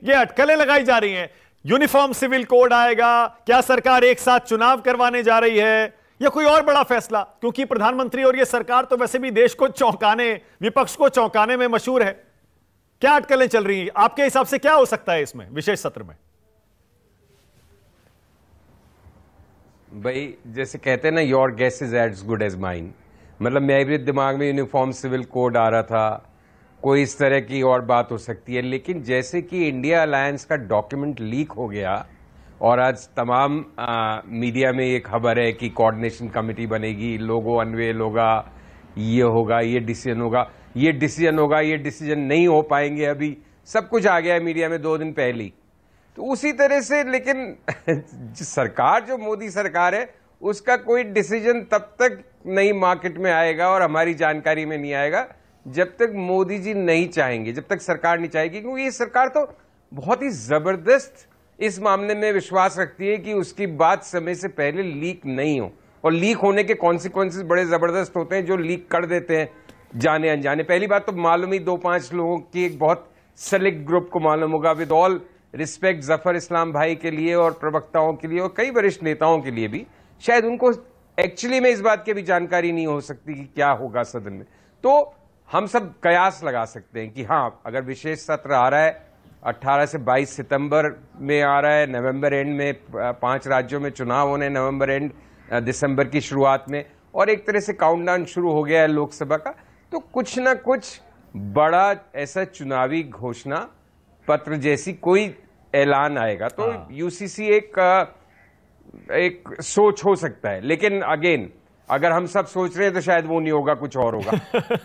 ये अटकलें लगाई जा रही हैं। यूनिफॉर्म सिविल कोड आएगा, क्या सरकार एक साथ चुनाव करवाने जा रही है, या कोई और बड़ा फैसला? क्योंकि प्रधानमंत्री और ये सरकार तो वैसे भी देश को चौंकाने, विपक्ष को चौंकाने में मशहूर है। क्या अटकलें चल रही हैं आपके हिसाब से? क्या हो सकता है इसमें विशेष सत्र में? भाई जैसे कहते हैं ना, your guess is as good as mine. मतलब मेरे दिमाग में यूनिफॉर्म सिविल कोड आ रहा था, कोई इस तरह की और बात हो सकती है। लेकिन जैसे कि इंडिया अलायंस का डॉक्यूमेंट लीक हो गया और आज तमाम मीडिया में ये खबर है कि कोऑर्डिनेशन कमेटी बनेगी, लोगो अनवेल होगा, ये होगा, ये डिसीजन होगा, ये डिसीजन होगा, ये डिसीजन नहीं हो पाएंगे, अभी सब कुछ आ गया है मीडिया में 2 दिन पहले ही। तो उसी तरह से लेकिन सरकार जो मोदी सरकार है उसका कोई डिसीजन तब तक नहीं मार्केट में आएगा और हमारी जानकारी में नहीं आएगा जब तक मोदी जी नहीं चाहेंगे, जब तक सरकार नहीं चाहेगी। क्योंकि ये सरकार तो बहुत ही जबरदस्त इस मामले में विश्वास रखती है कि उसकी बात समय से पहले लीक नहीं हो, और लीक होने के कॉन्सिक्वेंसेस बड़े जबरदस्त होते हैं जो लीक कर देते हैं जाने अनजाने। पहली बात तो मालूम ही 2-5 लोगों की एक बहुत सेलेक्ट ग्रुप को मालूम होगा, with all respect Zafar Islam भाई के लिए और प्रवक्ताओं के लिए और कई वरिष्ठ नेताओं के लिए भी, शायद उनको एक्चुअली में इस बात की भी जानकारी नहीं हो सकती कि क्या होगा सदन में। तो हम सब कयास लगा सकते हैं कि हाँ, अगर विशेष सत्र आ रहा है 18 से 22 सितंबर में आ रहा है, नवंबर एंड में 5 राज्यों में चुनाव होने, नवंबर एंड दिसंबर की शुरुआत में, और एक तरह से काउंटडाउन शुरू हो गया है लोकसभा का, तो कुछ ना कुछ बड़ा ऐसा चुनावी घोषणा पत्र जैसी कोई ऐलान आएगा। तो यूसीसी एक सोच हो सकता है। लेकिन अगेन, अगर हम सब सोच रहे हैं तो शायद वो नहीं होगा, कुछ और होगा।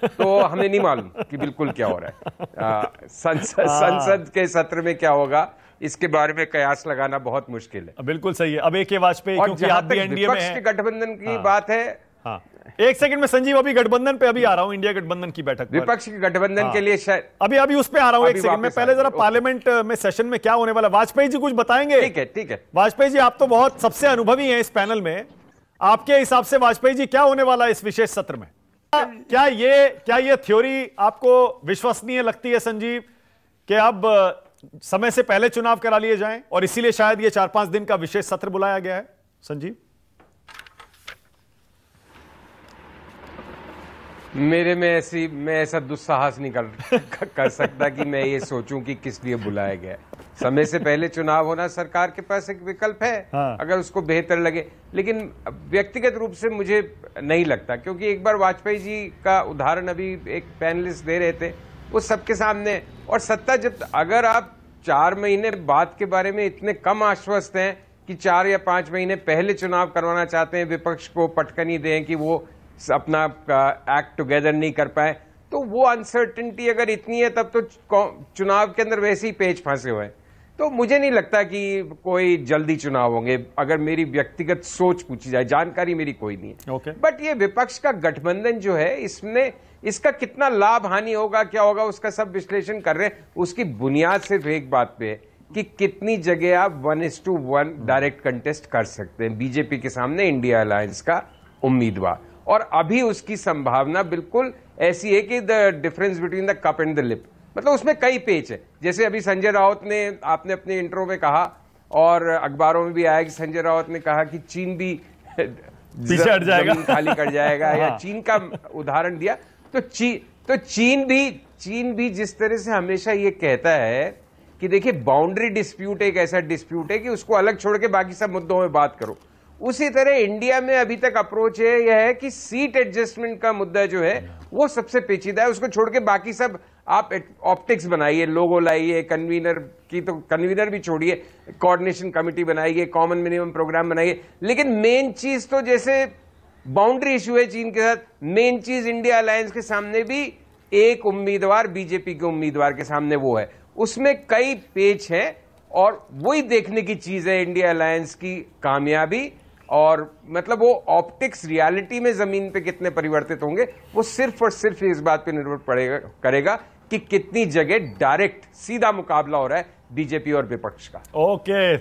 तो हमें नहीं मालूम कि बिल्कुल क्या हो रहा है। संसद के सत्र में क्या होगा, इसके बारे में कयास लगाना बहुत मुश्किल है। बिल्कुल सही है। अब एक के वाजपेयी, क्योंकि आप भी एनडीए में हैं, विपक्ष के गठबंधन की बात है। हाँ, एक सेकंड में संजीव, अभी गठबंधन पे अभी आ रहा हूं, इंडिया गठबंधन की बैठक पर। विपक्ष के गठबंधन के लिए शायद अभी उस पे आ रहा हूं। एक सेकंड में, पहले जरा पार्लियामेंट में सेशन में क्या होने वाला, वाजपेयी जी कुछ बताएंगे? ठीक है। वाजपेयी जी, आप तो बहुत सबसे अनुभवी हैं इस पैनल में, आपके हिसाब से वाजपेयी जी क्या होने वाला है इस विशेष सत्र में? क्या ये थ्योरी आपको विश्वसनीय लगती है संजीव, कि अब समय से पहले चुनाव करा लिए जाएं और इसीलिए शायद ये 4-5 दिन का विशेष सत्र बुलाया गया है? संजीव, मैं ऐसा दुस्साहस नहीं कर सकता कि मैं ये सोचूं कि किस लिए बुलाया गया। समय से पहले चुनाव होना सरकार के पास एक विकल्प है। हाँ। अगर उसको बेहतर लगे, लेकिन व्यक्तिगत रूप से मुझे नहीं लगता, क्योंकि एक बार वाजपेयी जी का उदाहरण अभी एक पैनलिस्ट दे रहे थे, वो सबके सामने, और सत्ता जब, अगर आप 4 महीने बाद के बारे में इतने कम आश्वस्त हैं कि 4 या 5 महीने पहले चुनाव करवाना चाहते हैं, विपक्ष को पटकनी दें कि वो अपना एक्ट टुगेदर नहीं कर पाए, तो वो अनसर्टेनिटी अगर इतनी है तब तो चुनाव के अंदर वैसे ही पेच फंसे हुए हैं। तो मुझे नहीं लगता कि कोई जल्दी चुनाव होंगे, अगर मेरी व्यक्तिगत सोच पूछी जाए। जानकारी मेरी कोई नहीं है। बट ये विपक्ष का गठबंधन जो है, इसका कितना लाभ हानि होगा, क्या होगा, उसका सब विश्लेषण कर रहे हैं। उसकी बुनियाद सिर्फ एक बात पे है कि कितनी जगह आप 1:1 डायरेक्ट कंटेस्ट कर सकते हैं बीजेपी के सामने इंडिया अलायंस का उम्मीदवार। और अभी उसकी संभावना बिल्कुल ऐसी है कि the difference between the cup and the lip, मतलब उसमें कई पेच है। जैसे अभी संजय राउत ने, आपने अपने इंट्रो में कहा और अखबारों में भी आया कि संजय राउत ने कहा कि चीन भी पीछे हट जाएगा, खाली कर जाएगा, या चीन का उदाहरण दिया। तो चीन भी जिस तरह से हमेशा ये कहता है कि देखिए, बाउंड्री डिस्प्यूट एक ऐसा डिस्प्यूट है कि उसको अलग छोड़ के बाकी सब मुद्दों में बात करो, उसी तरह इंडिया में अभी तक अप्रोच यह है कि सीट एडजस्टमेंट का मुद्दा जो है वो सबसे पेचीदा है। उसको छोड़ के बाकी सब आप ऑप्टिक्स बनाइए, लोगो लाइए, कन्वीनर की तो कन्वीनर भी छोड़िए, कोऑर्डिनेशन कमेटी बनाइए, कॉमन मिनिमम प्रोग्राम बनाइए, लेकिन मेन चीज तो जैसे बाउंड्री इश्यू है चीन के साथ, मेन चीज इंडिया अलायंस के सामने भी एक उम्मीदवार, बीजेपी के उम्मीदवार के सामने वो है, उसमें कई पेच है, और वही देखने की चीज है इंडिया अलायंस की कामयाबी। और मतलब वो ऑप्टिक्स रियलिटी में जमीन पे कितने परिवर्तित होंगे, वो सिर्फ और सिर्फ इस बात पे निर्भर करेगा कि कितनी जगह डायरेक्ट सीधा मुकाबला हो रहा है बीजेपी और विपक्ष का। ओके।